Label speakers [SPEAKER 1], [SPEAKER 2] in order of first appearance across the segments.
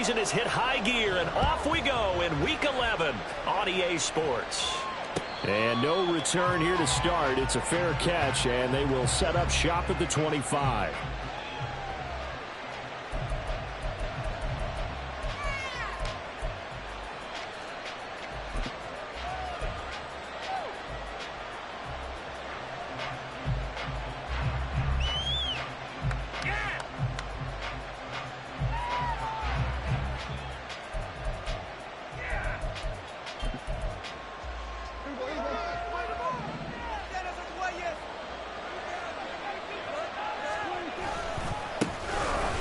[SPEAKER 1] season has hit high gear, and off we go in Week 11 on EA Sports.
[SPEAKER 2] And no return here to start. It's a fair catch, and they will set up shop at the 25.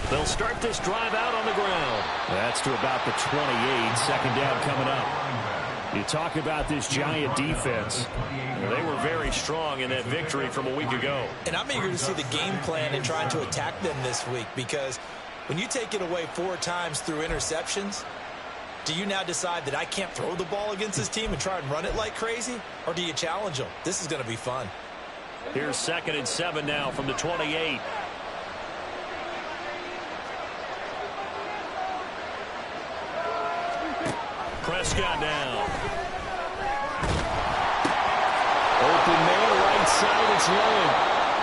[SPEAKER 1] They'll start this drive out on the ground.
[SPEAKER 2] That's to about the 28. Second down coming up. You talk about this Giant defense.
[SPEAKER 1] They were very strong in that victory from a week ago.
[SPEAKER 3] And I'm eager to see the game plan and trying to attack them this week, because when you take it away 4 times through interceptions, do you now decide that I can't throw the ball against this team and try and run it like crazy? Or do you challenge them? This is going to be fun.
[SPEAKER 1] Here's 2nd and 7 now from the 28. Prescott down. Open man, right side, it's Lane.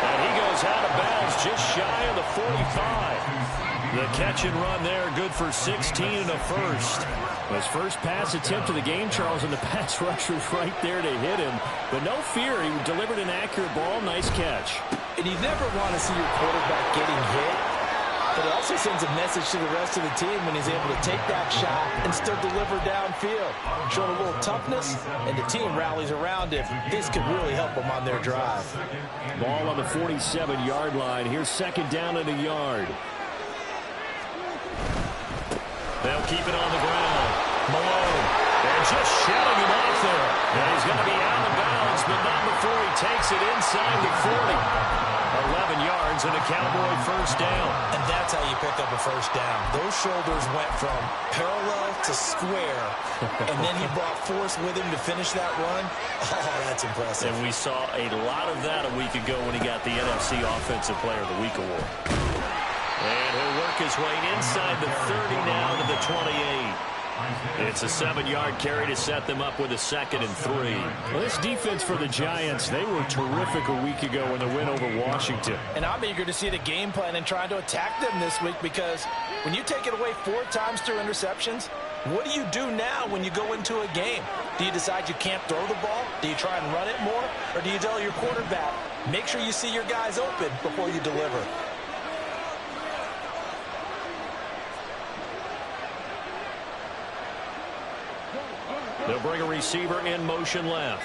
[SPEAKER 1] And he goes out of bounds just shy of the 45. The catch and run there, good for 16 and a first. His first pass attempt of the game, Charles, and the pass rusher was right there to hit him. But no fear, he delivered an accurate ball. Nice catch.
[SPEAKER 3] And you never want to see your quarterback getting hit. But it also sends a message to the rest of the team when he's able to take that shot and still deliver downfield. Showing a little toughness, and the team rallies around him. This could really help them on their drive.
[SPEAKER 2] Ball on the 47-yard line. Here's 2nd down and a yard.
[SPEAKER 1] They'll keep it on the ground. Malone. They're just shouting him off there. And he's going to be out of bounds, but not before he takes it inside the 40. 11 yards and a Cowboy first down.
[SPEAKER 3] And that's how you pick up a first down. Those shoulders went from parallel to square, and then he brought force with him to finish that run. Oh, that's impressive.
[SPEAKER 1] And we saw a lot of that a week ago when he got the NFC Offensive Player of the Week award. And he'll work his way inside the 30 now to the 28. It's a 7-yard carry to set them up with a 2nd and 3.
[SPEAKER 2] Well, this defense for the Giants, they were terrific a week ago in the win over Washington.
[SPEAKER 3] And I'm eager to see the game plan and trying to attack them this week, because when you take it away 4 times through interceptions, what do you do now when you go into a game? Do you decide you can't throw the ball? Do you try and run it more? Or do you tell your quarterback, make sure you see your guys open before you deliver?
[SPEAKER 1] They'll bring a receiver in motion left.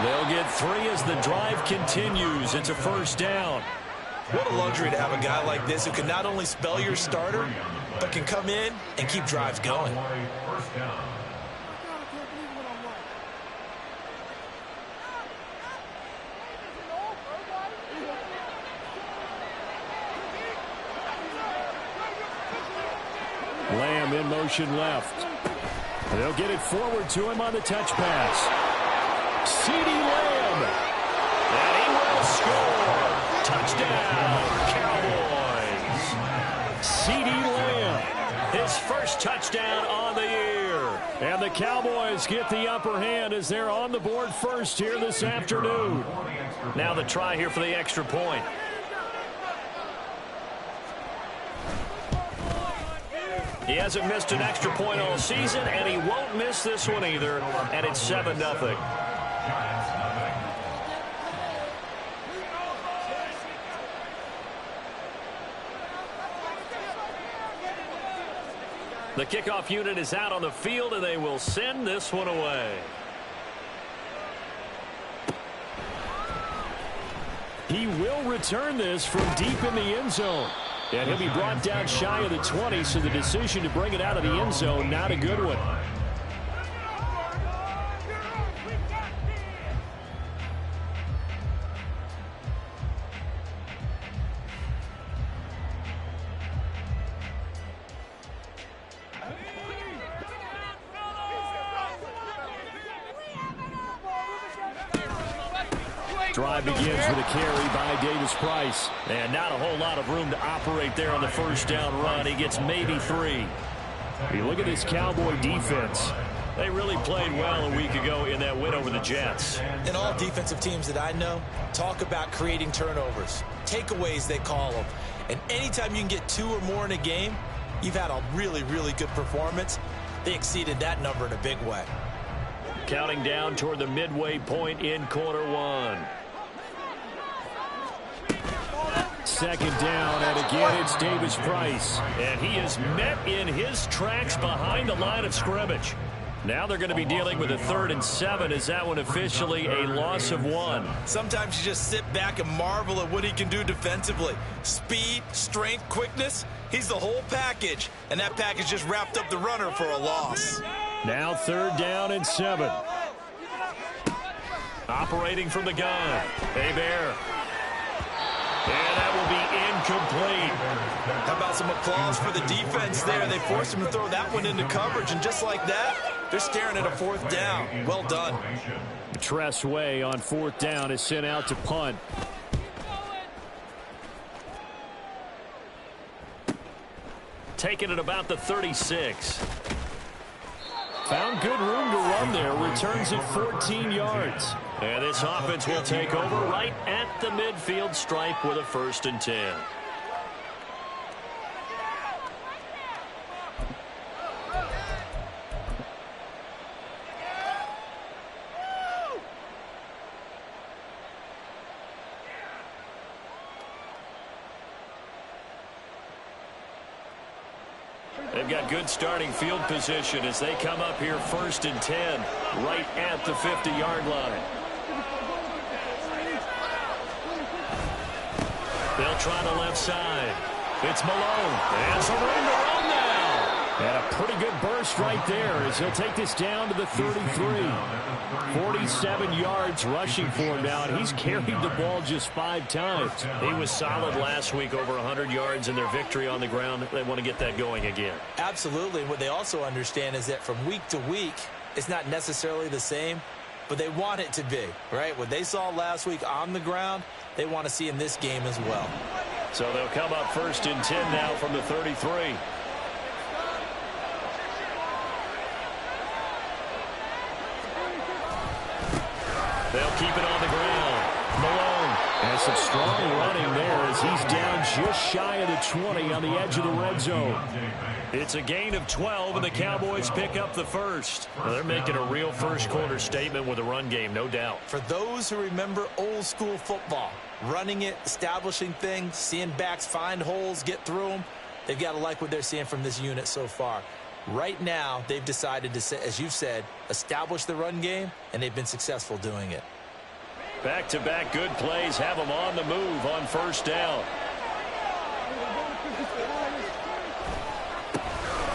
[SPEAKER 1] They'll get 3 as the drive continues. It's a first down.
[SPEAKER 3] What a luxury to have a guy like this who can not only spell your starter, but can come in and keep drives going.
[SPEAKER 2] Lamb in motion left. They'll get it forward to him on the touch pass. CeeDee Lamb.
[SPEAKER 1] And he will score. Touchdown, Cowboys.
[SPEAKER 2] CeeDee Lamb.
[SPEAKER 1] His first touchdown on the year.
[SPEAKER 2] And the Cowboys get the upper hand as they're on the board first here this afternoon.
[SPEAKER 1] Now the try here for the extra point. He hasn't missed an extra point all season, and he won't miss this one either, and it's 7-0. The kickoff unit is out on the field, and they will send this one away.
[SPEAKER 2] He will return this from deep in the end zone. And he'll be brought down shy of the 20, so the decision to bring it out of the end zone, not a good one. Drive begins with a carry by Davis Price.
[SPEAKER 1] And not a whole lot of room to operate there on the first down run. He gets maybe 3.
[SPEAKER 2] You look at this Cowboy defense.
[SPEAKER 1] They really played well a week ago in that win over the Jets.
[SPEAKER 3] And all defensive teams that I know talk about creating turnovers. Takeaways, they call them. And anytime you can get 2 or more in a game, you've had a really, really good performance. They exceeded that number in a big way.
[SPEAKER 1] Counting down toward the midway point in quarter 1.
[SPEAKER 2] Second down, and again it's Davis Price.
[SPEAKER 1] And he is met in his tracks behind the line of scrimmage. Now they're going to be dealing with a 3rd and 7. Is that one officially a loss of 1?
[SPEAKER 3] Sometimes you just sit back and marvel at what he can do defensively. Speed, strength, quickness. He's the whole package. And that package just wrapped up the runner for a loss.
[SPEAKER 2] Now 3rd down and 7.
[SPEAKER 1] Operating from the gun. Bear. And that will be incomplete.
[SPEAKER 3] How about some applause for the defense there? They forced him to throw that one into coverage, and just like that, they're staring at a 4th down. Well done.
[SPEAKER 2] Tress Way on 4th down is sent out to punt.
[SPEAKER 1] Taking it about the 36.
[SPEAKER 2] Found good room to run there. Returns it 14 yards.
[SPEAKER 1] And this offense will take over right at the midfield stripe with a 1st and 10. They've got good starting field position as they come up here 1st and 10 right at the 50-yard line. They'll try the left side. It's Malone. And some room to run now.
[SPEAKER 2] And a pretty good burst right there as he'll take this down to the 33. 47 yards rushing for him now, and he's carried the ball just 5 times.
[SPEAKER 1] He was solid last week, over 100 yards in their victory on the ground. They want to get that going again.
[SPEAKER 3] Absolutely. What they also understand is that from week to week, it's not necessarily the same, but they want it to be, right? What they saw last week on the ground, they want to see in this game as well.
[SPEAKER 1] So they'll come up 1st and 10 now from the 33. They'll keep it on the ground. Malone.
[SPEAKER 2] And some strong running there as he's down just shy of the 20 on the edge of the red zone.
[SPEAKER 1] It's a gain of 12, and the Cowboys pick up the 1st. Well, they're making a real first-quarter statement with a run game, no doubt.
[SPEAKER 3] For those who remember old-school football, running it, establishing things, seeing backs find holes, get through them, they've got to like what they're seeing from this unit so far. Right now, they've decided to, as you've said, establish the run game, and they've been successful doing it.
[SPEAKER 1] Back-to-back good plays have them on the move on 1st down.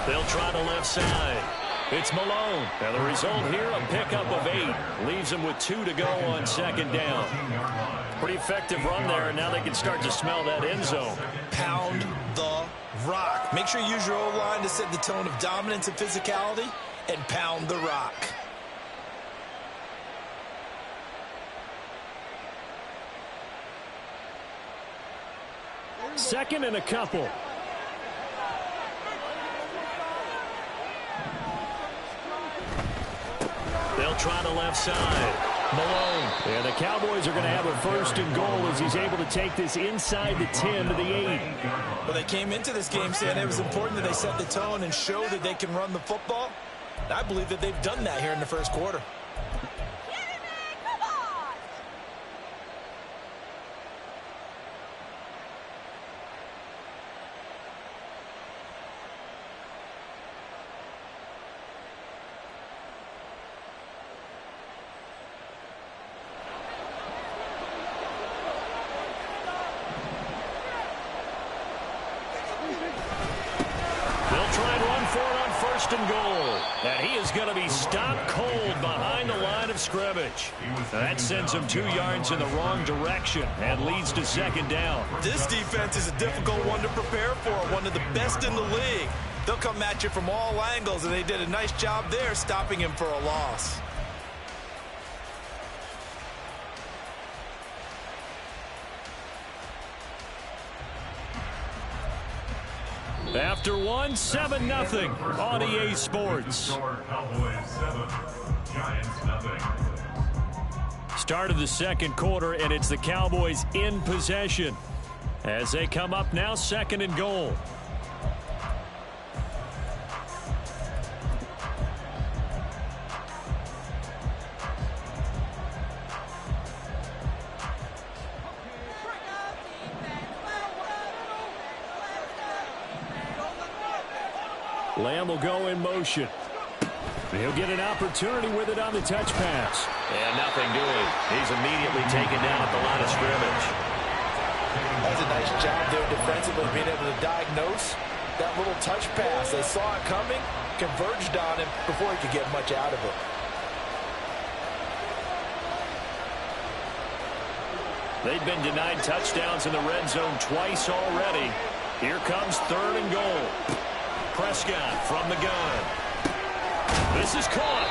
[SPEAKER 1] They'll try the left side. It's Malone. And the result here, a pickup of 8. Leaves them with 2 to go on 2nd down. Pretty effective run there, and now they can start to smell that end zone.
[SPEAKER 3] Pound the rock. Make sure you use your O-line to set the tone of dominance and physicality, and pound the rock.
[SPEAKER 2] Second and a couple.
[SPEAKER 1] They'll try the left side. Malone.
[SPEAKER 2] And the Cowboys are going to have a 1st and goal as he's able to take this inside the 10 to the 8.
[SPEAKER 3] Well, they came into this game saying it was important that they set the tone and show that they can run the football. I believe that they've done that here in the 1st quarter.
[SPEAKER 1] And goal. And he is going to be stopped cold behind the line of scrimmage. That sends him 2 yards in the wrong direction and leads to 2nd down.
[SPEAKER 3] This defense is a difficult one to prepare for, one of the best in the league. They'll come at you from all angles, and they did a nice job there stopping him for a loss.
[SPEAKER 2] After one, 7-0 on EA Sports.
[SPEAKER 4] Cowboys 7, Giants nothing.
[SPEAKER 2] Start of the second quarter, and it's the Cowboys in possession as they come up now 2nd and goal. Lamb will go in motion. He'll get an opportunity with it on the touch pass.
[SPEAKER 1] And nothing doing. He's immediately taken down at the line of scrimmage.
[SPEAKER 3] That's a nice job there defensively, being able to diagnose that little touch pass. They saw it coming, converged on him before he could get much out of it.
[SPEAKER 2] They've been denied touchdowns in the red zone twice already. Here comes 3rd and goal. Prescott from the gun. This is caught.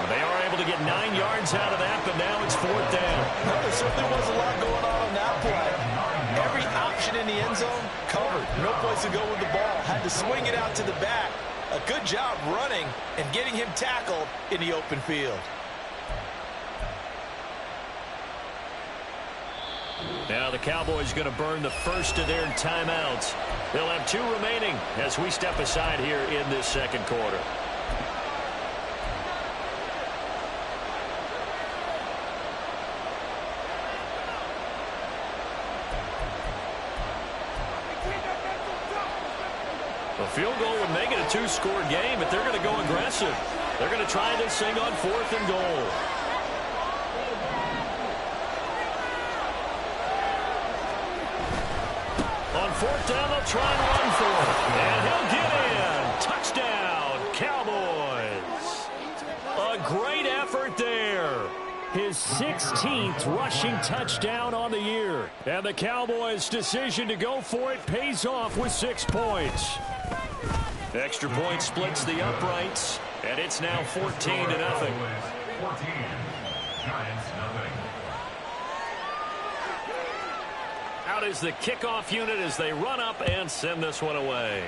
[SPEAKER 2] They are able to get 9 yards out of that, but now it's 4th down.
[SPEAKER 3] No, there certainly was a lot going on that play. Every option in the end zone covered. No place to go with the ball. Had to swing it out to the back. A good job running and getting him tackled in the open field.
[SPEAKER 2] Now the Cowboys going to burn the first of their timeouts. They'll have 2 remaining as we step aside here in this second quarter. A field goal would make it a 2-score game, but they're going to go aggressive. They're going to try this thing on 4th and goal. On 4th down, they'll try and run for it. And he'll get in. Touchdown, Cowboys. A great effort there. His 16th rushing touchdown on the year. And the Cowboys' decision to go for it pays off with 6 points. Extra point splits the uprights, and it's now 14-0.
[SPEAKER 4] 14, Giants nothing.
[SPEAKER 2] Out is the kickoff unit as they run up and send this one away.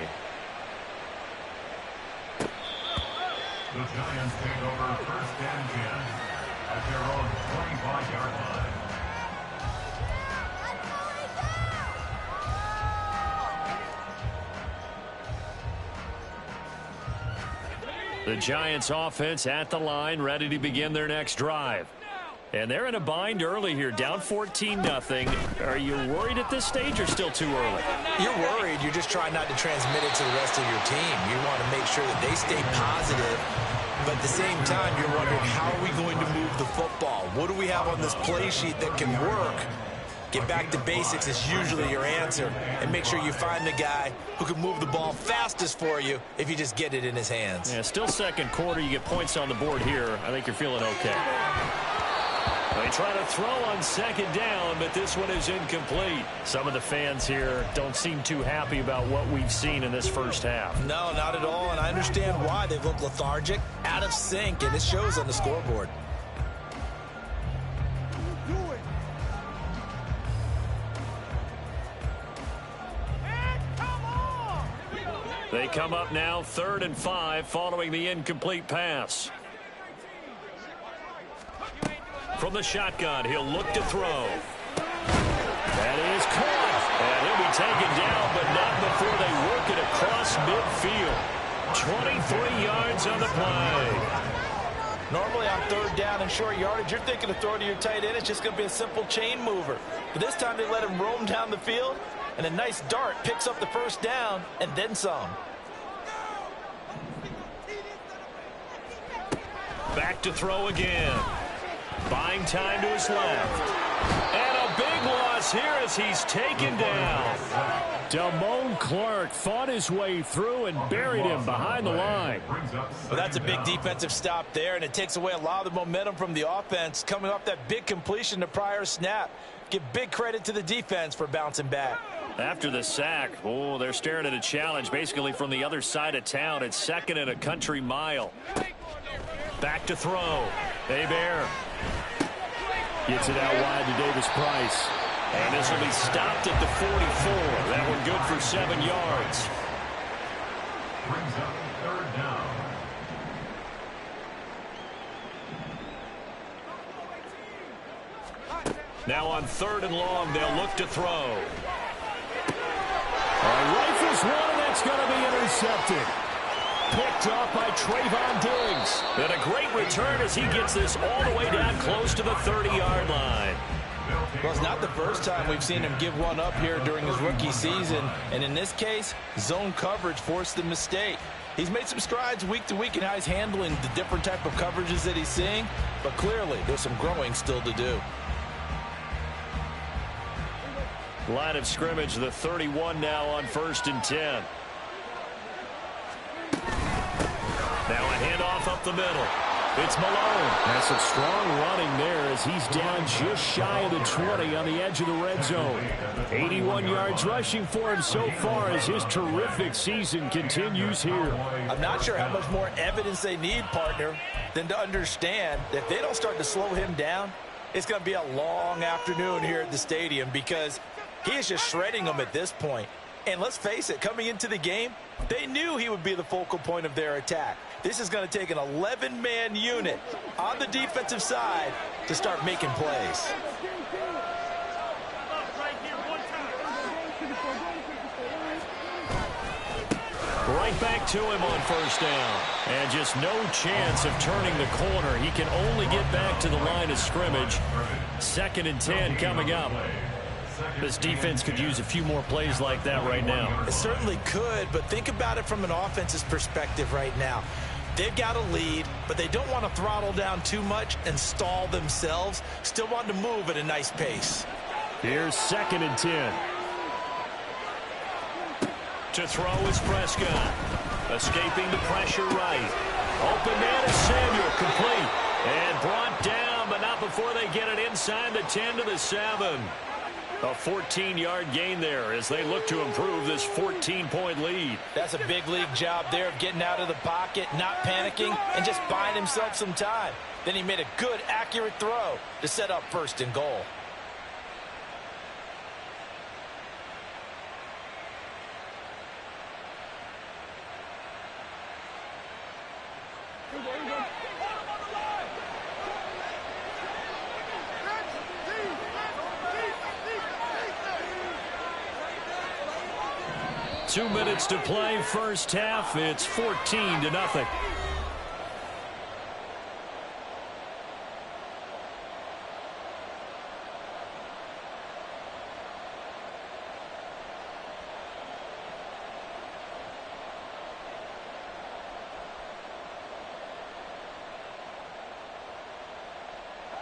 [SPEAKER 4] The Giants take over 1st and 10 at their own 25-yard line.
[SPEAKER 2] The Giants offense at the line, ready to begin their next drive. And they're in a bind early here, down 14-0. Are you worried at this stage or still too early?
[SPEAKER 3] You're worried. You're just trying not to transmit it to the rest of your team. You want to make sure that they stay positive. But at the same time, you're wondering, how are we going to move the football? What do we have on this play sheet that can work? Get back to basics is usually your answer. And make sure you find the guy who can move the ball fastest for you if you just get it in his hands.
[SPEAKER 2] Yeah, still second quarter. You get points on the board here. I think you're feeling okay. They try to throw on 2nd down, but this one is incomplete. Some of the fans here don't seem too happy about what we've seen in this first half.
[SPEAKER 3] No, not at all, and I understand why. They look lethargic, out of sync, and it shows on the scoreboard.
[SPEAKER 2] They come up now 3rd and 5 following the incomplete pass. From the shotgun, he'll look to throw. That is caught. And he'll be taken down, but not before they work it across midfield. 23 yards on the play.
[SPEAKER 3] Normally on 3rd down and short yardage, you're thinking to throw to your tight end. It's just going to be a simple chain mover. But this time they let him roam down the field, and a nice dart picks up the 1st down and then some.
[SPEAKER 2] Back to throw again. Buying time to his left. And a big loss here as he's taken down. Damone Clark fought his way through and buried him behind the line.
[SPEAKER 3] Well, that's a big defensive stop there, and it takes away a lot of the momentum from the offense coming off that big completion the prior snap. Give big credit to the defense for bouncing back.
[SPEAKER 2] After the sack, oh, they're staring at a challenge basically from the other side of town. It's 2nd and a country mile. Back to throw. Hebert gets it out wide to Davis Price. And this will be stopped at the 44. That one good for 7 yards.
[SPEAKER 4] brings up third down.
[SPEAKER 1] Now on 3rd and long, they'll look to throw. Rifles one, and that's going to be intercepted. Picked off by Trayvon Diggs. And a great return as he gets this all the way down close to the 30-yard line.
[SPEAKER 3] Well, it's not the first time we've seen him give one up here during his rookie season. And in this case, zone coverage forced the mistake. He's made some strides week to week in how he's handling the different type of coverages that he's seeing. But clearly, there's some growing still to do.
[SPEAKER 1] Line of scrimmage, the 31 now on 1st and 10. Now a handoff up the middle. It's Malone. That's some strong running there as he's down just shy of the 20 on the edge of the red zone. 81 yards rushing for him so far as his terrific season continues here.
[SPEAKER 3] I'm not sure how much more evidence they need, partner, than to understand that if they don't start to slow him down, it's going to be a long afternoon here at the stadium because he is just shredding them at this point. And let's face it, coming into the game, they knew he would be the focal point of their attack. This is going to take an 11-man unit on the defensive side to start making plays.
[SPEAKER 1] Right back to him on 1st down. And just no chance of turning the corner. He can only get back to the line of scrimmage. 2nd and 10 coming up. This defense could use a few more plays like that right now.
[SPEAKER 3] It certainly could, but think about it from an offense's perspective right now. They've got a lead, but they don't want to throttle down too much and stall themselves. Still want to move at a nice pace.
[SPEAKER 1] Here's 2nd and 10. To throw is Prescott. Escaping the pressure right. Open man is Samuel, complete. And brought down, but not before they get it inside the 10 to the 7. A 14-yard gain there as they look to improve this 14-point lead.
[SPEAKER 3] That's a big league job there of getting out of the pocket, not panicking, and just buying himself some time. Then he made a good, accurate throw to set up 1st and goal.
[SPEAKER 1] Two minutes to play, 1st half. It's 14-0.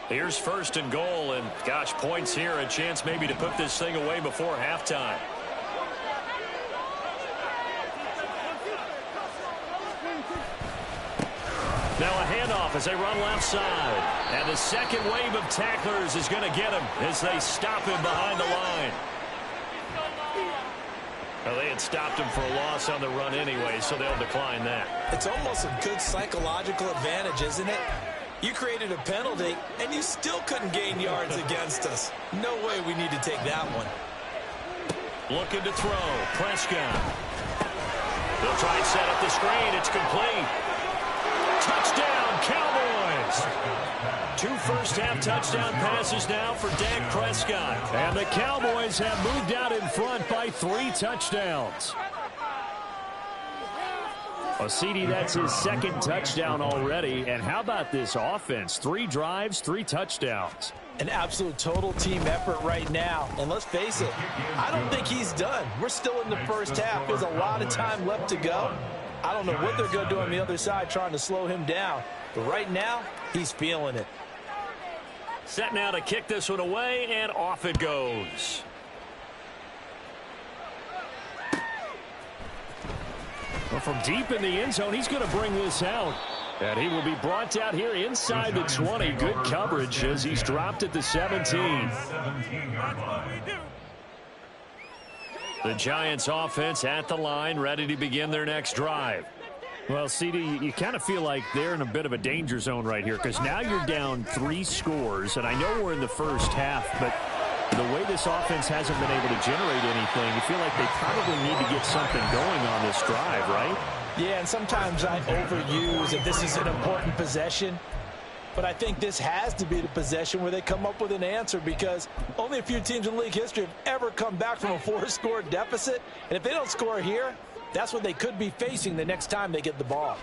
[SPEAKER 1] Here's 1st and goal, and gosh, points here, a chance maybe to put this thing away before halftime. Now a handoff as they run left side. And the second wave of tacklers is going to get him as they stop him behind the line. Well, they had stopped him for a loss on the run anyway, so they'll decline that.
[SPEAKER 3] It's almost a good psychological advantage, isn't it? You created a penalty, and you still couldn't gain yards against us. No way we need to take that one.
[SPEAKER 1] Looking to throw. Prescott. They'll try and set up the screen. It's complete. Touchdown, Cowboys! 2 first-half touchdown passes now for Dak Prescott. And the Cowboys have moved out in front by 3 touchdowns. Well, CD, that's his 2nd touchdown already. And how about this offense? 3 drives, 3 touchdowns.
[SPEAKER 3] An absolute total team effort right now. And let's face it, I don't think he's done. We're still in the 1st half. There's a lot of time left to go. I don't know what they're going to do on the other side trying to slow him down. But right now, he's feeling it.
[SPEAKER 1] Set now to kick this one away, and off it goes. Well, from deep in the end zone, he's going to bring this out. And he will be brought out here inside the 20. Good coverage as he's dropped at the 17. The Giants offense at the line, ready to begin their next drive. Well, CD, you kind of feel like they're in a bit of a danger zone right here because now you're down 3 scores, and I know we're in the 1st half, but the way this offense hasn't been able to generate anything, you feel like they probably need to get something going on this drive, right?
[SPEAKER 3] Yeah, and sometimes I overuse if this is an important possession. But I think this has to be the possession where they come up with an answer, because only a few teams in league history have ever come back from a 4-score deficit. And if they don't score here, that's what they could be facing the next time they get the ball.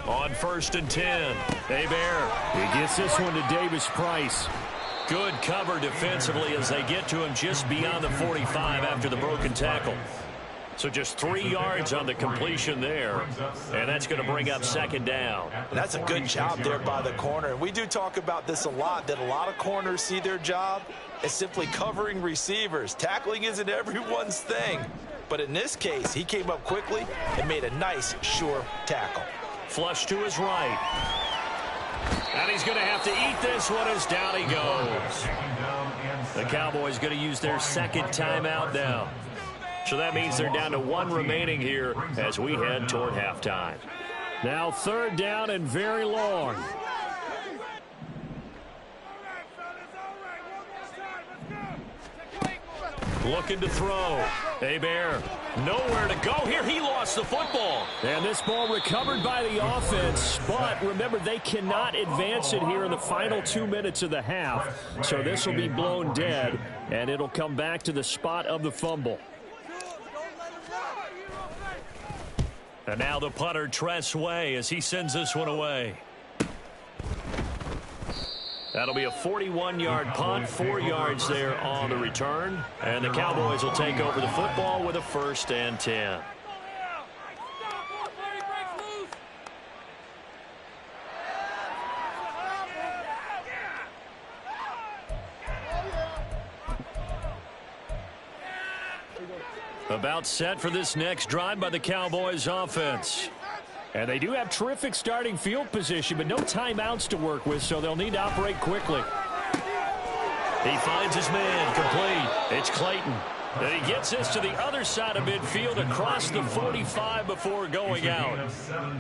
[SPEAKER 1] On 1st and 10, Hebert. He gets this one to Davis Price. Good cover defensively as they get to him just beyond the 45 after the broken tackle. So just 3 yards on the completion there, and that's going to bring up 2nd down.
[SPEAKER 3] That's a good job there by the corner. We do talk about this a lot, that a lot of corners see their job as simply covering receivers. Tackling isn't everyone's thing. But in this case, he came up quickly and made a nice, sure tackle.
[SPEAKER 1] Flush to his right. And he's going to have to eat this one as down he goes. The Cowboys going to use their 2nd timeout now. So that means they're down to 1 remaining here as we head toward halftime. Now 3rd down and very long. Looking to throw. Hebert, nowhere to go here. He lost the football. And this ball recovered by the offense. But remember, they cannot advance it here in the final 2 minutes of the half. So this will be blown dead, and it'll come back to the spot of the fumble. And now the punter, Tress Way, as he sends this one away. That'll be a 41-yard punt, 4 yards there on the return. And the Cowboys will take over the football with a 1st and 10. About set for this next drive by the Cowboys offense. And they do have terrific starting field position, but no timeouts to work with, so they'll need to operate quickly. He finds his man, complete. It's Clayton. And he gets this to the other side of midfield across the 45 before going out.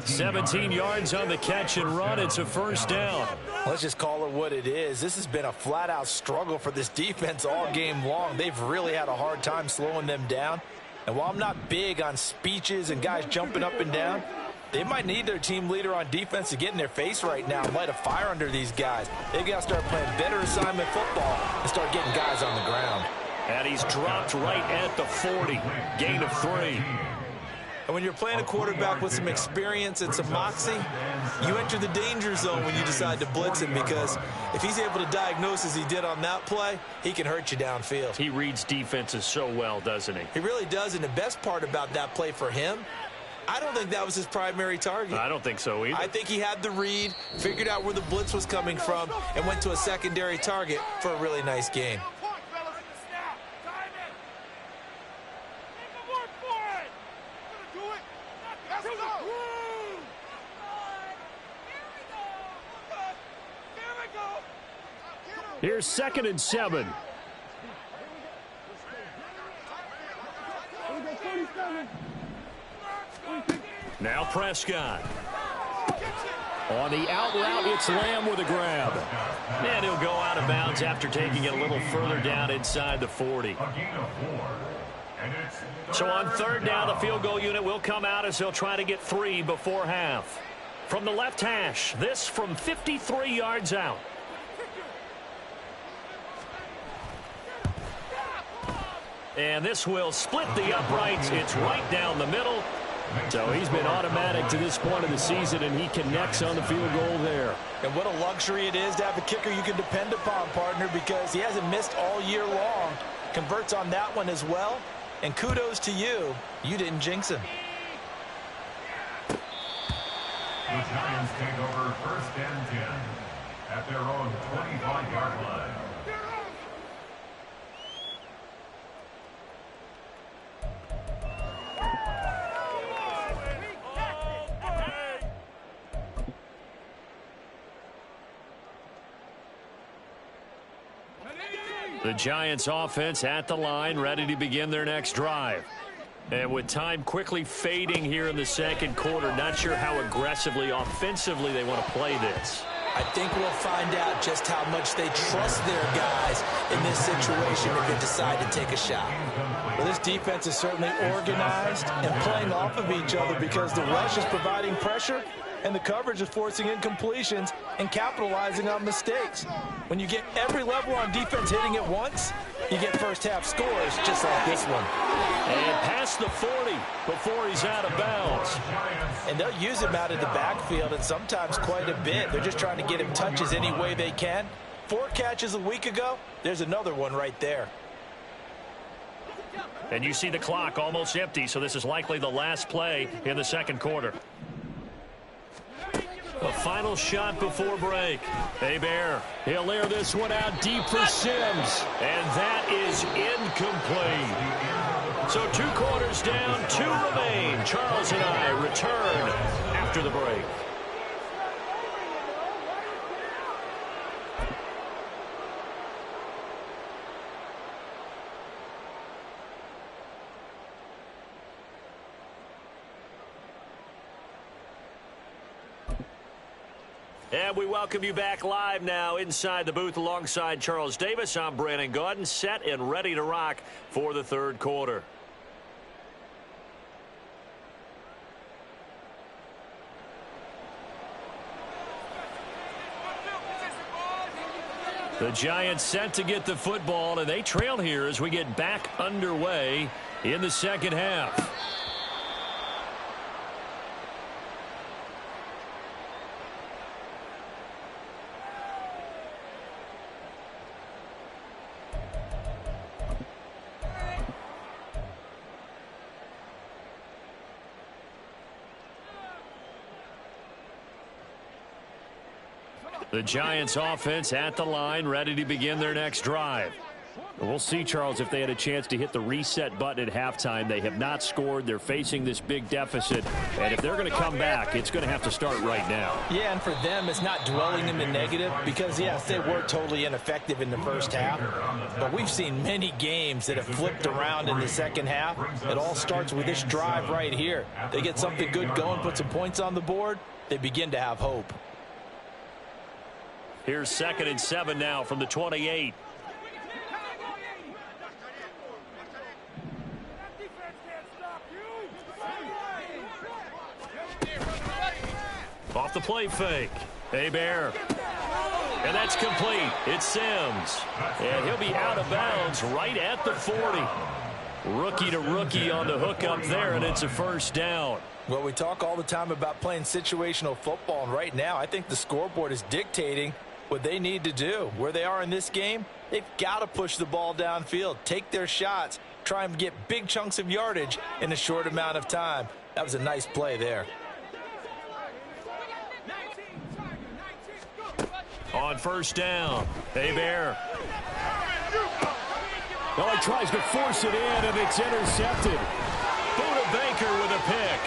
[SPEAKER 1] 17 yards on the catch and run. It's a 1st down.
[SPEAKER 3] Let's just call it what it is. This has been a flat-out struggle for this defense all game long. They've really had a hard time slowing them down. And while I'm not big on speeches and guys jumping up and down, they might need their team leader on defense to get in their face right now and light a fire under these guys. They've got to start playing better assignment football and start getting guys on the ground.
[SPEAKER 1] And he's dropped right at the 40. Gain of 3.
[SPEAKER 3] And when you're playing a quarterback with some experience and some moxie, you enter the danger zone when you decide to blitz him, because if he's able to diagnose as he did on that play, he can hurt you downfield.
[SPEAKER 1] He reads defenses so well, doesn't he?
[SPEAKER 3] He really does, and the best part about that play for him, I don't think that was his primary target.
[SPEAKER 1] I don't think so either.
[SPEAKER 3] I think he had the read, figured out where the blitz was coming from, and went to a secondary target for a really nice gain.
[SPEAKER 1] Here's 2nd and 7. Now Prescott. On the out route, it's Lamb with a grab. And he'll go out of bounds after taking it a little further down inside the 40. So on 3rd down, the field goal unit will come out as they'll try to get 3 before half. From the left hash, this from 53 yards out. And this will split the uprights. It's right down the middle. So he's been automatic to this point of the season, and he connects on the field goal there.
[SPEAKER 3] And what a luxury it is to have a kicker you can depend upon, partner, because he hasn't missed all year long. Converts on that one as well. And kudos to you. You didn't jinx him.
[SPEAKER 4] The Giants take over 1st and 10 at their own 25-yard line.
[SPEAKER 1] The Giants offense at the line, ready to begin their next drive. And with time quickly fading here in the 2nd quarter, not sure how aggressively, offensively they want to play this.
[SPEAKER 3] I think we'll find out just how much they trust their guys in this situation if they decide to take a shot. Well, this defense is certainly organized and playing off of each other because the rush is providing pressure and the coverage is forcing incompletions and capitalizing on mistakes. When you get every level on defense hitting at once, you get first-half scores just like this one.
[SPEAKER 1] And past the 40 before he's out of bounds.
[SPEAKER 3] And they'll use him out of the backfield and sometimes quite a bit. They're just trying to get him touches any way they can. 4 catches a week ago, there's another one right there.
[SPEAKER 1] And you see the clock almost empty, so this is likely the last play in the second quarter. A final shot before break. Bear, he'll air this one out deep for Sims. And that is incomplete. So 2 quarters down, 2 remain. Charles and I return after the break. And we welcome you back live now inside the booth alongside Charles Davis. I'm Brandon Gaudin, set and ready to rock for the third quarter. The Giants set to get the football, and they trail here as we get back underway in the second half. The Giants offense at the line, ready to begin their next drive. We'll see, Charles, if they had a chance to hit the reset button at halftime. They have not scored. They're facing this big deficit. And if they're going to come back, it's going to have to start right now.
[SPEAKER 3] Yeah, and for them, it's not dwelling in the negative because, yes, they were totally ineffective in the first half. But we've seen many games that have flipped around in the second half. It all starts with this drive right here. They get something good going, put some points on the board, they begin to have hope.
[SPEAKER 1] Here's 2nd and 7 now from the 28. Off the play fake. Bear. And that's complete. It's Sims. And he'll be out of bounds right at the 40. Rookie to rookie on the hook up there, and it's a first down.
[SPEAKER 3] Well, we talk all the time about playing situational football, and right now I think the scoreboard is dictating what they need to do. Where they are in this game, they've got to push the ball downfield, take their shots, try and get big chunks of yardage in a short amount of time. That was a nice play there.
[SPEAKER 1] On first down, Bear. Well, he tries to force it in, and it's intercepted. Buda Baker with a pick.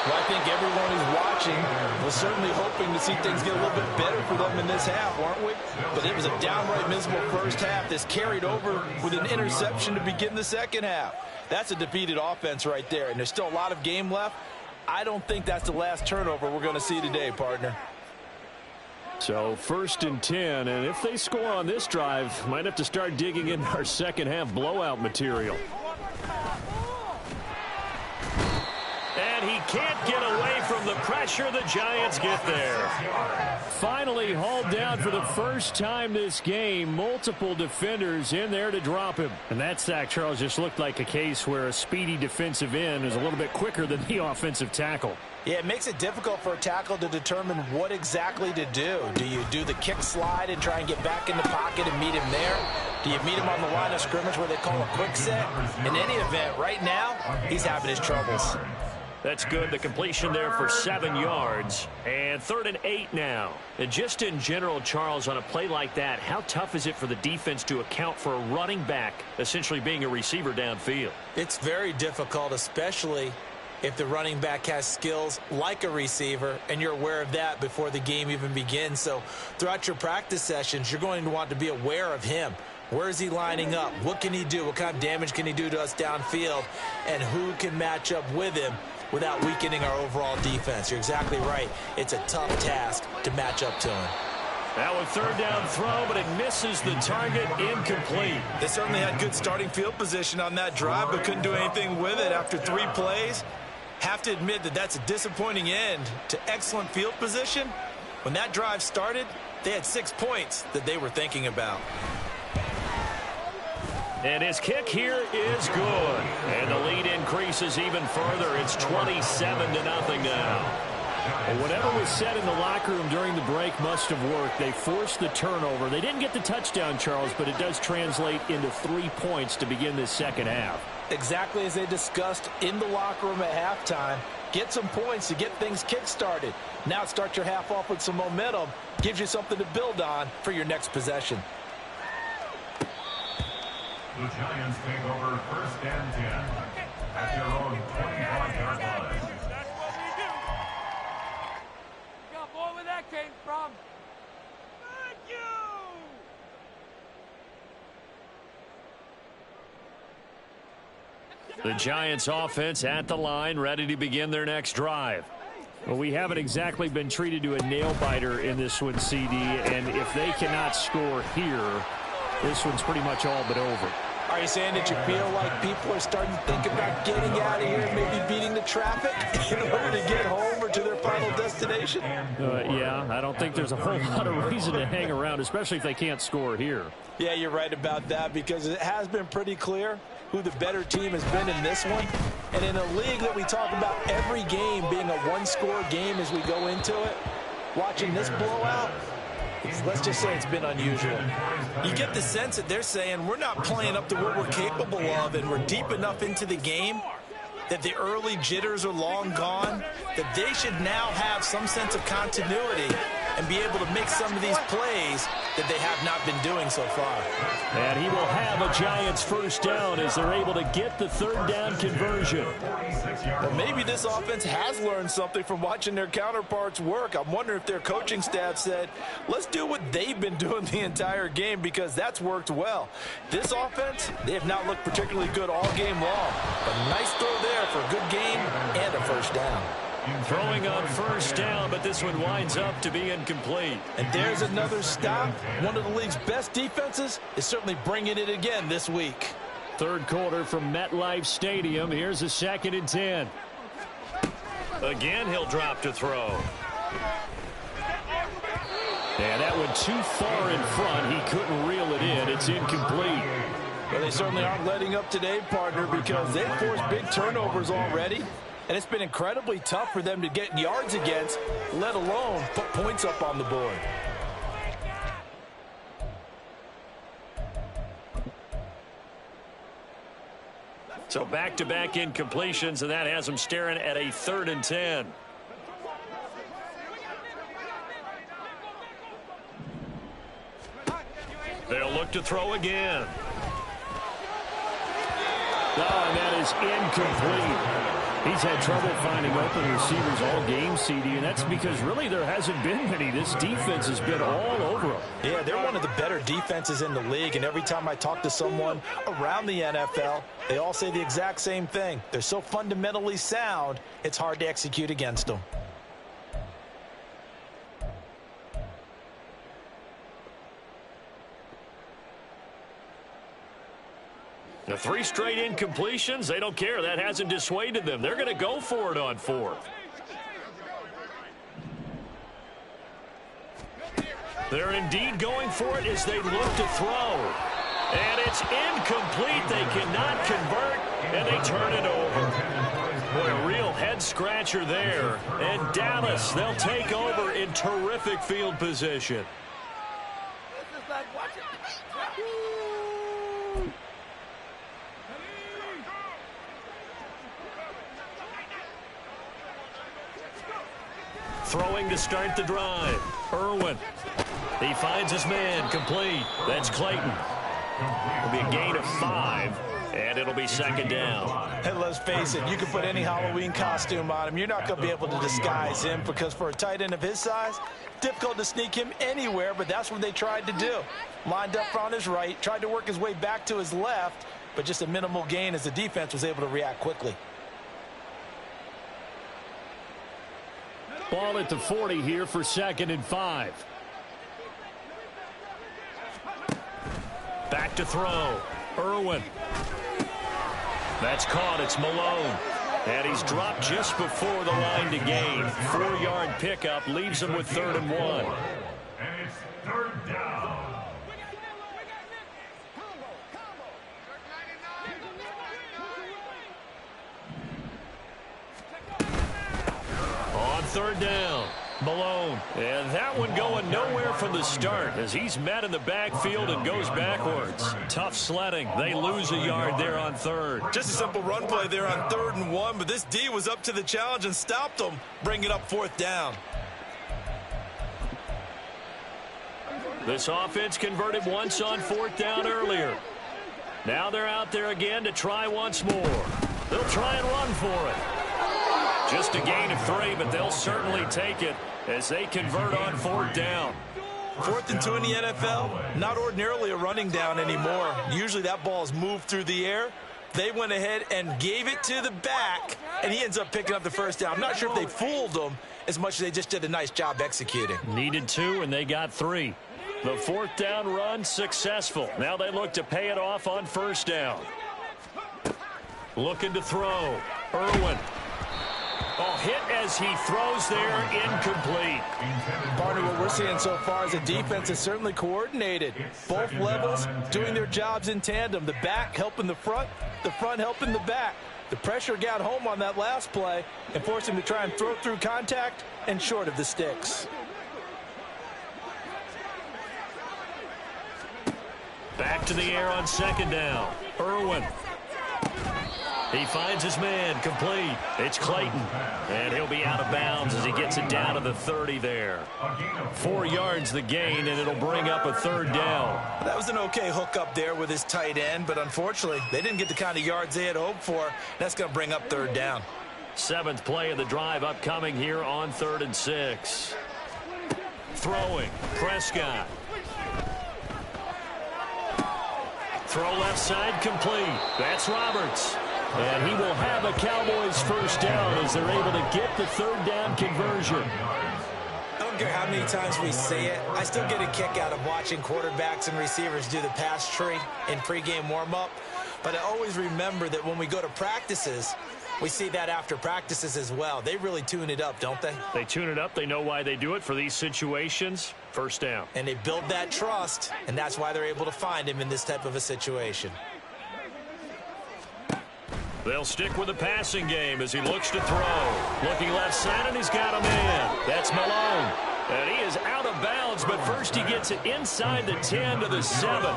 [SPEAKER 3] Well, I think everyone who's watching was certainly hoping to see things get a little bit better for them in this half, weren't we? But it was a downright miserable first half that's carried over with an interception to begin the second half. That's a defeated offense right there, and there's still a lot of game left. I don't think that's the last turnover we're going to see today, partner.
[SPEAKER 1] So 1st and 10, and if they score on this drive, might have to start digging in our second half blowout material. And he can't get away from the pressure. The Giants get there. Finally hauled down for the first time this game. Multiple defenders in there to drop him. And that sack, Charles, just looked like a case where a speedy defensive end is a little bit quicker than the offensive tackle.
[SPEAKER 3] Yeah, it makes it difficult for a tackle to determine what exactly to do. Do you do the kick slide and try and get back in the pocket and meet him there? Do you meet him on the line of scrimmage where they call a quick set? In any event, right now, he's having his troubles.
[SPEAKER 1] That's good. The completion there for 7 yards. And 3rd and 8 now. And just in general, Charles, on a play like that, how tough is it for the defense to account for a running back essentially being a receiver downfield?
[SPEAKER 3] It's very difficult, especially if the running back has skills like a receiver, and you're aware of that before the game even begins. So throughout your practice sessions, you're going to want to be aware of him. Where is he lining up? What can he do? What kind of damage can he do to us downfield? And who can match up with him without weakening our overall defense? You're exactly right. It's a tough task. to match up to him.
[SPEAKER 1] Now a third down throw, but it misses the target, incomplete.
[SPEAKER 3] They certainly had good starting field position on that drive, but couldn't do anything with it after 3 plays. Have to admit that that's a disappointing end to excellent field position. When that drive started, they had 6 points that they were thinking about.
[SPEAKER 1] And his kick here is good. And the lead increases even further. It's 27-0 now. Well, whatever was said in the locker room during the break must have worked. They forced the turnover. They didn't get the touchdown, Charles, but it does translate into 3 points to begin this second half.
[SPEAKER 3] Exactly as they discussed in the locker room at halftime. Get some points to get things kick-started. Now start your half off with some momentum. Gives you something to build on for your next possession.
[SPEAKER 4] The Giants take over 1st and 10 at their own 25-yard line.
[SPEAKER 5] Boy, where that came from. Thank you.
[SPEAKER 1] The Giants offense at the line, ready to begin their next drive. Well, we haven't exactly been treated to a nail-biter in this one, CD, and if they cannot score here, this one's pretty much all but over.
[SPEAKER 3] Are you saying that you feel like people are starting to think about getting out of here, maybe beating the traffic in order to get home or to their final destination?
[SPEAKER 1] Yeah, I don't think there's a whole lot of reason to hang around, especially if they can't score here.
[SPEAKER 3] Yeah, you're right about that, because it has been pretty clear who the better team has been in this one. And in a league that we talk about every game being a one-score game as we go into it, watching this blowout, let's just say it's been unusual. You get the sense that they're saying we're not playing up to what we're capable of, and we're deep enough into the game that the early jitters are long gone, that they should now have some sense of continuity and be able to make some of these plays that they have not been doing so far.
[SPEAKER 1] And he will have a Giants first down as they're able to get the third down conversion.
[SPEAKER 3] Well, maybe this offense has learned something from watching their counterparts work. I'm wondering if their coaching staff said, let's do what they've been doing the entire game, because that's worked well. This offense, they have not looked particularly good all game long. But nice throw there for a good game and a first down.
[SPEAKER 1] Throwing on first down, but this one winds up to be incomplete.
[SPEAKER 3] And there's another stop. One of the league's best defenses is certainly bringing it again this week.
[SPEAKER 1] Third quarter from MetLife Stadium. Here's a 2nd and 10. Again, he'll drop to throw. And that went too far in front. He couldn't reel it in. It's incomplete.
[SPEAKER 3] Well, they certainly aren't letting up today, partner, because they've forced big turnovers already. And it's been incredibly tough for them to get yards against, let alone put points up on the board.
[SPEAKER 1] So back-to-back incompletions, and that has them staring at a 3rd and 10. They'll look to throw again. Oh, and that is incomplete. He's had trouble finding open receivers all game, CD, and that's because really there hasn't been many. This defense has been all over them.
[SPEAKER 3] Yeah, they're one of the better defenses in the league, and every time I talk to someone around the NFL, they all say the exact same thing. They're so fundamentally sound, it's hard to execute against them.
[SPEAKER 1] The 3 straight incompletions, they don't care. That hasn't dissuaded them. They're going to go for it on 4th. They're indeed going for it as they look to throw. And it's incomplete. They cannot convert, and they turn it over. Boy, a real head-scratcher there. And Dallas, they'll take over in terrific field position.
[SPEAKER 5] This is like watching.
[SPEAKER 1] Throwing to start the drive. Irwin. He finds his man. Complete. That's Clayton. It'll be a gain of 5, and it'll be 2nd down.
[SPEAKER 3] And let's face it, you can put any Halloween costume on him. You're not going to be able to disguise him, because for a tight end of his size, difficult to sneak him anywhere, but that's what they tried to do. Lined up on his right, tried to work his way back to his left, but just a minimal gain as the defense was able to react quickly.
[SPEAKER 2] Ball at the 40 here for 2nd and 5. Back to throw. Irwin. That's caught. It's Malone. And he's dropped just before the line to gain. 4-yard pickup leaves him with 3rd and 1.
[SPEAKER 4] And it's 3rd down.
[SPEAKER 2] On 3rd down, Malone. And that one going nowhere from the start as he's met in the backfield and goes backwards. Tough sledding. They lose a yard there on 3rd.
[SPEAKER 3] Just a simple run play there on 3rd and 1, but this D was up to the challenge and stopped them, bringing up 4th down.
[SPEAKER 2] This offense converted once on 4th down earlier. Now they're out there again to try once more. They'll try and run for it. Just a gain of 3, but they'll certainly take it as they convert on 4th down.
[SPEAKER 3] 4th and 2 in the NFL, not ordinarily a running down anymore. Usually that ball is moved through the air. They went ahead and gave it to the back, and he ends up picking up the 1st down. I'm not sure if they fooled him as much as they just did a nice job executing.
[SPEAKER 2] Needed 2, and they got 3. The 4th down run successful. Now they look to pay it off on 1st down. Looking to throw. Irwin. Oh, hit as he throws there, incomplete.
[SPEAKER 3] Barney, what we're seeing so far is the defense is certainly coordinated. Both levels doing their jobs in tandem. The back helping the front helping the back. The pressure got home on that last play and forced him to try and throw through contact and short of the sticks.
[SPEAKER 2] Back to the air on 2nd down. Irwin. He finds his man, complete. It's Clayton, and he'll be out of bounds as he gets it down to the 30 there. 4 yards the gain, and it'll bring up a 3rd down.
[SPEAKER 3] That was an okay hook up there with his tight end, but unfortunately, they didn't get the kind of yards they had hoped for. That's going to bring up 3rd down.
[SPEAKER 2] 7th play of the drive upcoming here on 3rd and 6. Throwing, Prescott. Throw left side, complete. That's Roberts. And he will have a Cowboys 1st down as they're able to get the 3rd down conversion.
[SPEAKER 3] I don't care how many times we say it, I still get a kick out of watching quarterbacks and receivers do the pass tree in pregame warm-up. But I always remember that when we go to practices, we see that after practices as well. They really tune it up, don't they?
[SPEAKER 2] They tune it up. They know why they do it for these situations. 1st down.
[SPEAKER 3] And they build that trust, and that's why they're able to find him in this type of a situation.
[SPEAKER 2] They'll stick with the passing game as he looks to throw. Looking left side, and he's got a man. That's Malone. And he is out of bounds, but first he gets it inside the 10 to the 7.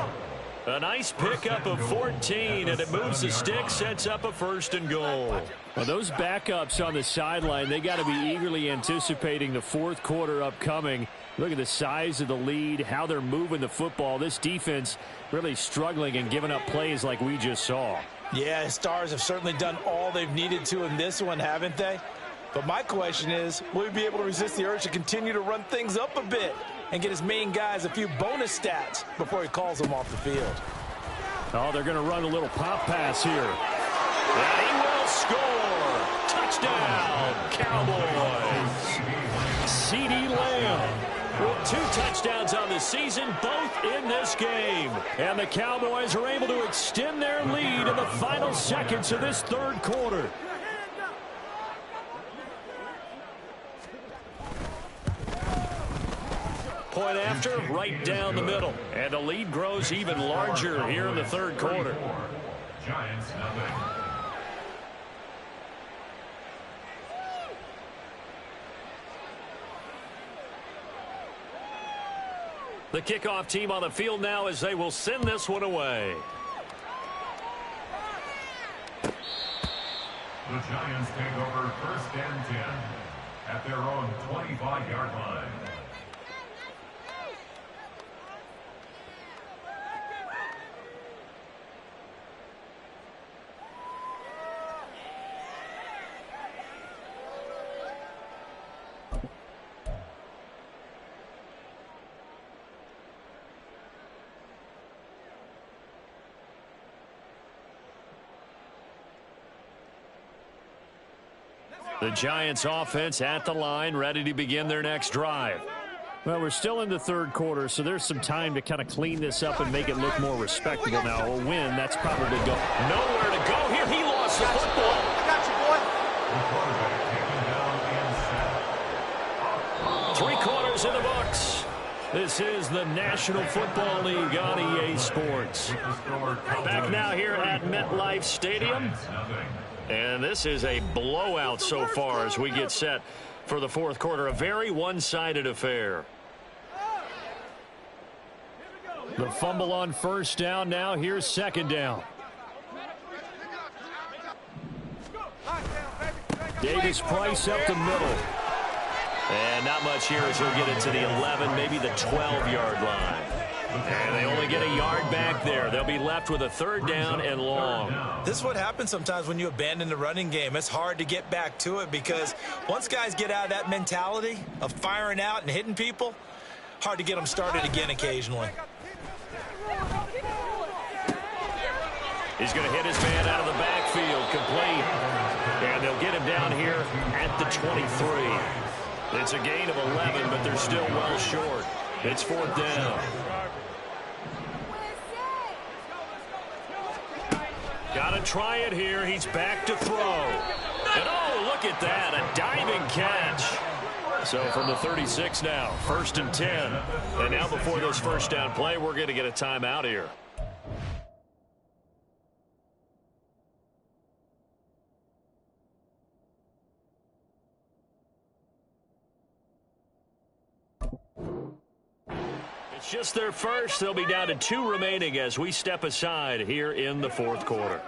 [SPEAKER 2] A nice pickup of 14, and it moves the stick, sets up a 1st and goal. Well, those backups on the sideline, they got to be eagerly anticipating the 4th quarter upcoming. Look at the size of the lead, how they're moving the football. This defense really struggling and giving up plays like we just saw.
[SPEAKER 3] Yeah, Stars have certainly done all they've needed to in this one, haven't they? But my question is, will he be able to resist the urge to continue to run things up a bit and get his main guys a few bonus stats before he calls them off the field?
[SPEAKER 2] Oh, they're going to run a little pop pass here. And he will score. Touchdown, Cowboys. C.D. Lamb with 2 touchdowns on the season, both in this game. And the Cowboys are able to extend their lead in the final seconds of this 3rd quarter. Point after, right down the middle. And the lead grows even larger here in the 3rd quarter.
[SPEAKER 4] Giants nothing.
[SPEAKER 2] The kickoff team on the field now as they will send this one away.
[SPEAKER 4] The Giants take over 1st and 10 at their own 25-yard line.
[SPEAKER 1] The Giants offense at the line, ready to begin their next drive.
[SPEAKER 2] Well, we're still in the third quarter, so there's some time to kind of clean this up and make it look more respectable now. A win, that's probably nowhere
[SPEAKER 1] to go here. He lost the football.
[SPEAKER 5] Got you, boy.
[SPEAKER 1] Three quarters in the books. This is the National Football League on EA Sports. Back now here at MetLife Stadium. And this is a blowout so far as we get set for the fourth quarter. A very one-sided affair.
[SPEAKER 2] The fumble on first down. Now here's second down. Davis Price up the middle.
[SPEAKER 1] And not much here as he'll get it to the 11, maybe the 12-yard line. And they only get a yard back there. They'll be left with a third down and long.
[SPEAKER 3] This is what happens sometimes when you abandon the running game. It's hard to get back to it because once guys get out of that mentality of firing out and hitting people, hard to get them started again occasionally.
[SPEAKER 1] He's going to hit his man out of the backfield, complete. And they'll get him down here at the 23. It's a gain of 11, but they're still well short. It's fourth down. Got to try it here. He's back to throw. And oh, look at that, a diving catch. So from the 36 now, first and 10. And now before this first down play, we're going to get a timeout here. It's just their first. They'll be down to 2 remaining as we step aside here in the fourth quarter.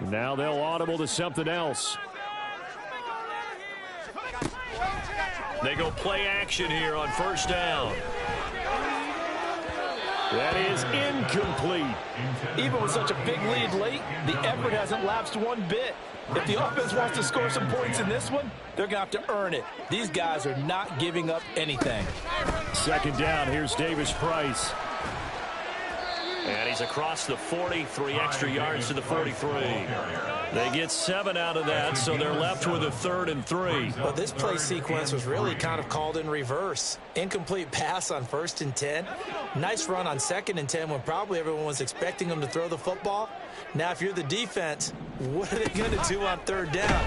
[SPEAKER 2] Now they'll audible to something else.
[SPEAKER 1] They go play action here on first down.
[SPEAKER 2] That is incomplete.
[SPEAKER 3] Even with such a big lead late, the effort hasn't lapsed one bit. If the offense wants to score some points in this one, they're going to have to earn it. These guys are not giving up anything.
[SPEAKER 2] Second down, here's Davis Price.
[SPEAKER 1] And he's across the 40, 3 extra yards to the 43. They get 7 out of that, so they're left with a 3rd and 3.
[SPEAKER 3] Well, this play sequence was really kind of called in reverse. Incomplete pass on 1st and 10. Nice run on 2nd and 10 when probably everyone was expecting them to throw the football. Now, if you're the defense, what are they going to do on 3rd down?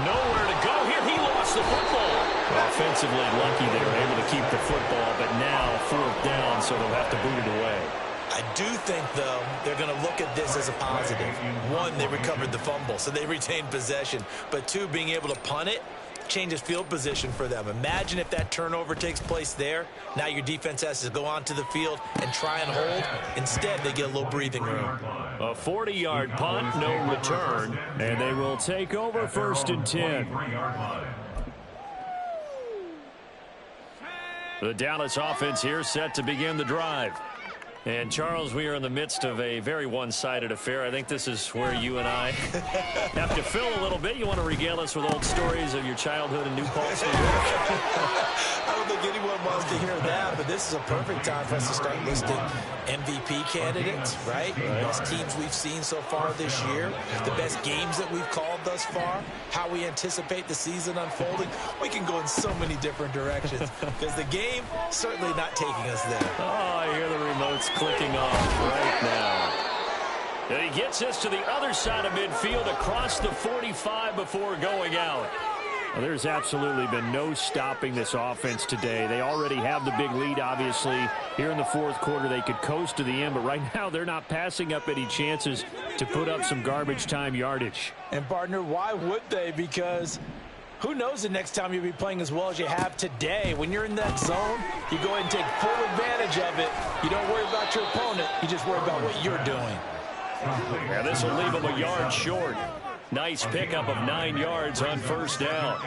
[SPEAKER 1] Nowhere to go here. He lost the football. Offensively lucky they were able to keep the football, but now 4th down, so they'll have to boot it away.
[SPEAKER 3] I do think, though, they're going to look at this as a positive. 1, they recovered the fumble, so they retained possession. But 2, being able to punt it changes field position for them. Imagine if that turnover takes place there. Now your defense has to go onto the field and try and hold. Instead, they get a little breathing room.
[SPEAKER 1] A 40-yard punt, no return.
[SPEAKER 2] And they will take over 1st and 10.
[SPEAKER 1] The Dallas offense here set to begin the drive. And, Charles, we are in the midst of a very one-sided affair. I think this is where you and I have to fill a little bit. You want to regale us with old stories of your childhood in New Paltz, New York?
[SPEAKER 3] I don't think anyone wants to hear that, but this is a perfect time for us to start listing MVP candidates, right? The best teams we've seen so far this year, the best games that we've called thus far, how we anticipate the season unfolding. We can go in so many different directions because the game certainly not taking us there.
[SPEAKER 1] Oh, I hear the remotes clicking off right now. And he gets us to the other side of midfield across the 45 before going out.
[SPEAKER 2] Well, there's absolutely been no stopping this offense today. They already have the big lead, obviously. Here in the fourth quarter, they could coast to the end, but right now they're not passing up any chances to put up some garbage time yardage.
[SPEAKER 3] And, partner, why would they? Because who knows the next time you'll be playing as well as you have today. When you're in that zone, you go ahead and take full advantage of it. You don't worry about your opponent. You just worry about what you're doing.
[SPEAKER 1] Yeah, this will leave them a yard short. Nice pickup of 9 yards on first down.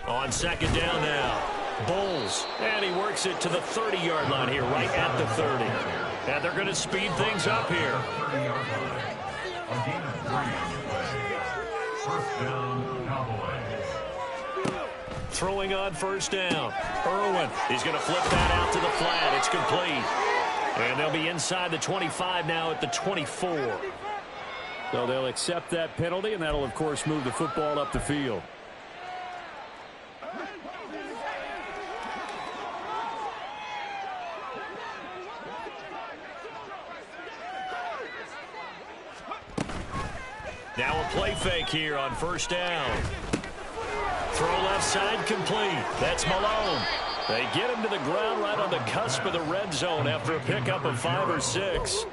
[SPEAKER 1] On second down now. Bulls. And he works it to the 30-yard line here, right at the 30. And they're going to speed things up here. Throwing on first down. Irwin. He's going to flip that out to the flat. It's complete. And they'll be inside the 25 now at the 24.
[SPEAKER 2] So they'll accept that penalty, and that'll, of course, move the football up the field.
[SPEAKER 1] Now a play fake here on first down. Throw left side complete. That's Malone. They get him to the ground right on the cusp of the red zone after a pickup of 5 or 6.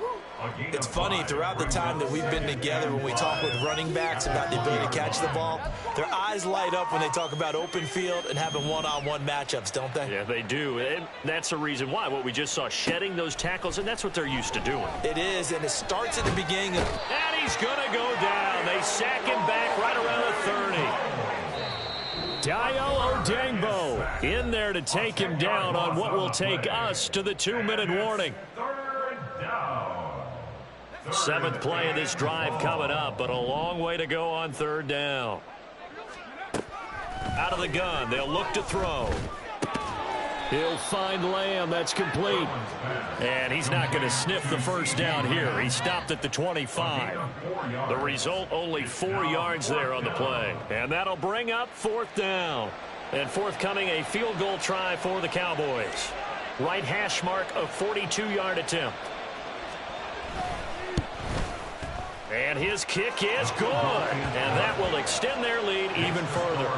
[SPEAKER 3] It's funny, throughout the time that we've been together, when we talk with running backs about the ability to catch the ball, their eyes light up when they talk about open field and having one-on-one matchups, don't they?
[SPEAKER 1] Yeah, they do. And that's the reason why. What we just saw, shedding those tackles, and that's what they're used to doing.
[SPEAKER 3] It is, and it starts at the beginning.
[SPEAKER 1] And he's going to go down. They sack him back right around the 30. Dayo Odengbo in there to take him down on what will take us to the 2-minute warning. 7th play of this drive coming up, but a long way to go on 3rd down. Out of the gun, they'll look to throw.
[SPEAKER 2] He'll find Lamb. That's complete.
[SPEAKER 1] And he's not going to sniff the first down here. He stopped at the 25. The result, only 4 yards there on the play. And that'll bring up 4th down. And forthcoming, a field goal try for the Cowboys. Right hash mark, a 42-yard attempt. And his kick is good. And that will extend their lead even further.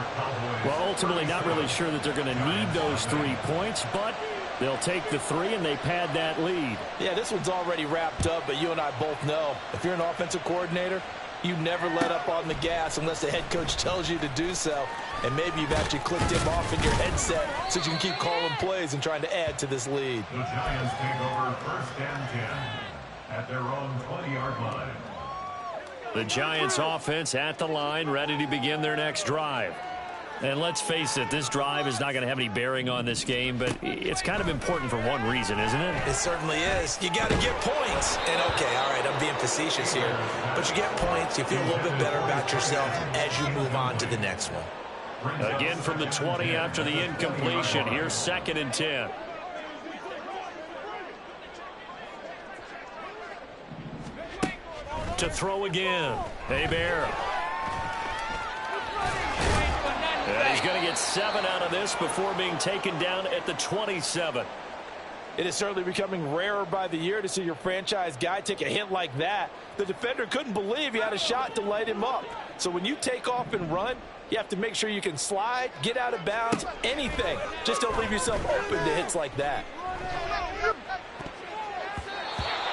[SPEAKER 2] Well, ultimately not really sure that they're going to need those 3 points, but they'll take the 3 and they pad that lead.
[SPEAKER 3] Yeah, this one's already wrapped up, but you and I both know if you're an offensive coordinator, you never let up on the gas unless the head coach tells you to do so. And maybe you've actually clicked him off in your headset so you can keep calling plays and trying to add to this lead.
[SPEAKER 4] The Giants take over 1st and 10 at their own 20-yard line.
[SPEAKER 1] The Giants offense at the line, ready to begin their next drive. And let's face it, this drive is not going to have any bearing on this game, but it's kind of important for one reason, isn't it?
[SPEAKER 3] It certainly is. You got to get points. And okay, all right, I'm being facetious here, but you get points, you feel a little bit better about yourself as you move on to the next one.
[SPEAKER 1] Again from the 20 after the incompletion. Here's 2nd and 10. To throw again. Hebert. And he's going to get 7 out of this before being taken down at the 27.
[SPEAKER 3] It is certainly becoming rarer by the year to see your franchise guy take a hit like that. The defender couldn't believe he had a shot to light him up. So when you take off and run, you have to make sure you can slide, get out of bounds, anything. Just don't leave yourself open to hits like that.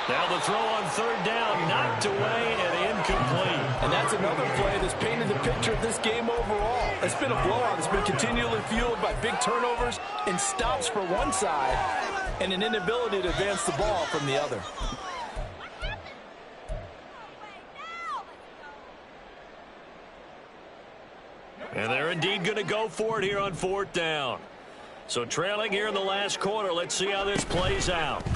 [SPEAKER 1] Now the throw on 3rd down, knocked away and incomplete.
[SPEAKER 3] And that's another play that's painted the picture of this game overall. It's been a blowout. It's been continually fueled by big turnovers and stops for one side and an inability to advance the ball from the other.
[SPEAKER 1] And they're indeed going to go for it here on 4th down. So trailing here in the last quarter, let's see how this plays out.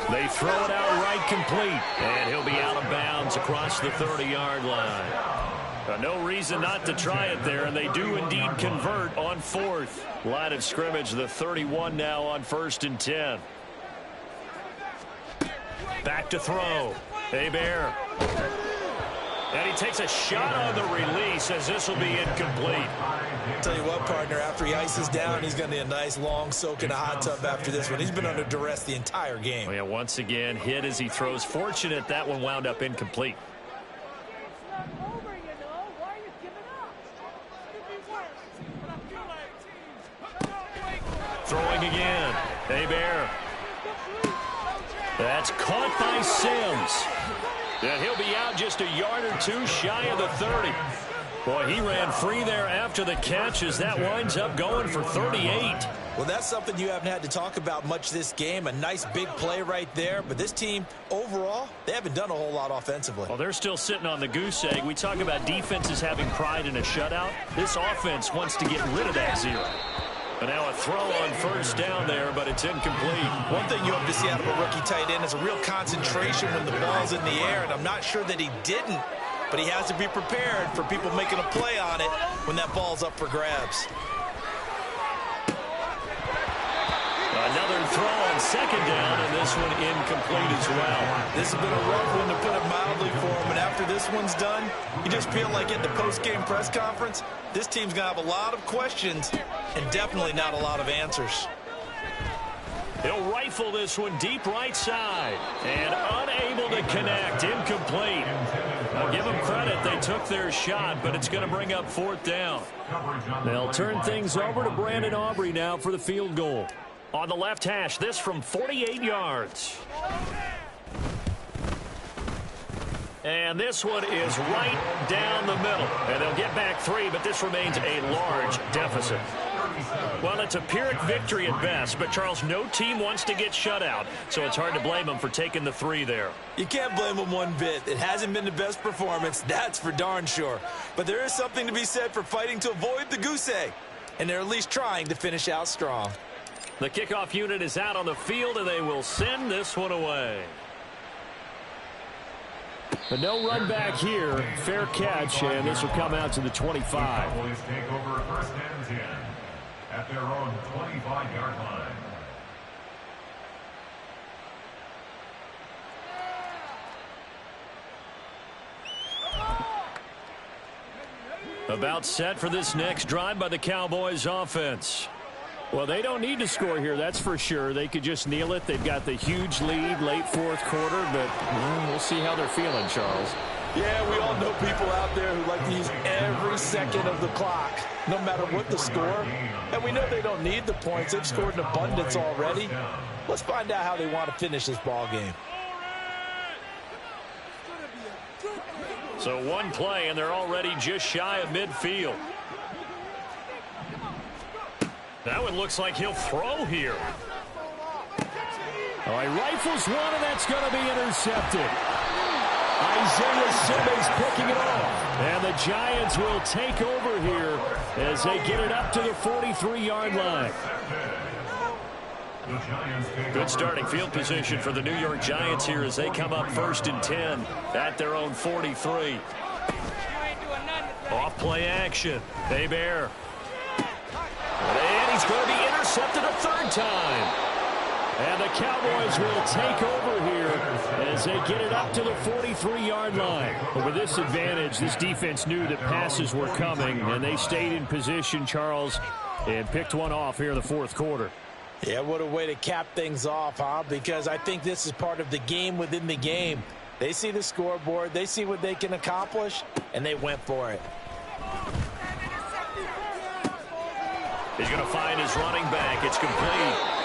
[SPEAKER 1] They throw it out right complete, and he'll be out of bounds across the 30-yard line. No reason not to try it there, and they do indeed convert on 4th. Line of scrimmage, the 31 now on 1st and 10. Back to throw. Hebert. And he takes a shot on the release as this will be incomplete.
[SPEAKER 3] Tell you what, partner, after he ices down, he's going to need a nice long soak in a hot tub after this one. He's been under duress the entire game.
[SPEAKER 1] Well, yeah, once again, hit as he throws. Fortunate that one wound up incomplete. Throwing again. Hebert. That's caught by Sims. And he'll be out just a yard or 2 shy of the 30. Boy, he ran free there after the catch as that winds up going for 38.
[SPEAKER 3] Well, that's something you haven't had to talk about much this game. A nice big play right there. But this team, overall, they haven't done a whole lot offensively.
[SPEAKER 1] Well, they're still sitting on the goose egg. We talk about defenses having pride in a shutout. This offense wants to get rid of that 0. And now a throw on 1st down there, but it's incomplete.
[SPEAKER 3] One thing you hope to see out of a rookie tight end is a real concentration when the ball's in the air, and I'm not sure that he didn't, but he has to be prepared for people making a play on it when that ball's up for grabs.
[SPEAKER 1] Another throw on second down, and this one incomplete as well.
[SPEAKER 3] This has been a rough one, to put it mildly, for him. And after this one's done, you just feel like at the post-game press conference, this team's going to have a lot of questions and definitely not a lot of answers.
[SPEAKER 1] He'll rifle this one deep right side. And unable to connect. Incomplete. I'll give them credit. They took their shot, but it's going to bring up fourth down. They'll turn things over to Brandon Aubrey now for the field goal. On the left hash, this from 48 yards. And this one is right down the middle. And they'll get back 3, but this remains a large deficit. Well, it's a Pyrrhic victory at best, but, Charles, no team wants to get shut out, so it's hard to blame them for taking the 3 there.
[SPEAKER 3] You can't blame them one bit. It hasn't been the best performance, that's for darn sure. But there is something to be said for fighting to avoid the goose egg, and they're at least trying to finish out strong.
[SPEAKER 1] The kickoff unit is out on the field, and they will send this one away. But no run back here. Fair catch, and this will come out to the 25.
[SPEAKER 4] Cowboys take over first and 10 at their own 25-yard line.
[SPEAKER 1] About set for this next drive by the Cowboys offense. Well, they don't need to score here, that's for sure. They could just kneel it. They've got the huge lead late fourth quarter, but we'll see how they're feeling, Charles.
[SPEAKER 3] Yeah, we all know people out there who like to use every second of the clock, no matter what the score. And we know they don't need the points. They've scored in abundance already. Let's find out how they want to finish this ball game.
[SPEAKER 1] So one play, and they're already just shy of midfield. That one looks like he'll throw here. Oh, he rifles one, and that's going to be intercepted. Isaiah Simmons picking it off. And the Giants will take over here as they get it up to the 43-yard line. Good starting field position for the New York Giants here as they come up first and 10 at their own 43. Off play action. Bear. And he's going to be intercepted a third time. And the Cowboys will take over here as they get it up to the 43-yard line. But with this advantage, this defense knew that passes were coming, and they stayed in position, Charles, and picked one off here in the fourth quarter.
[SPEAKER 3] Yeah, what a way to cap things off, huh? Because I think this is part of the game within the game. They see the scoreboard, they see what they can accomplish, and they went for it.
[SPEAKER 1] He's going to find his running back. It's complete.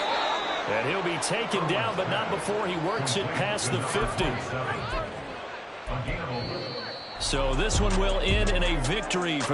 [SPEAKER 1] And he'll be taken down, but not before he works it past the 50. So this one will end in a victory for the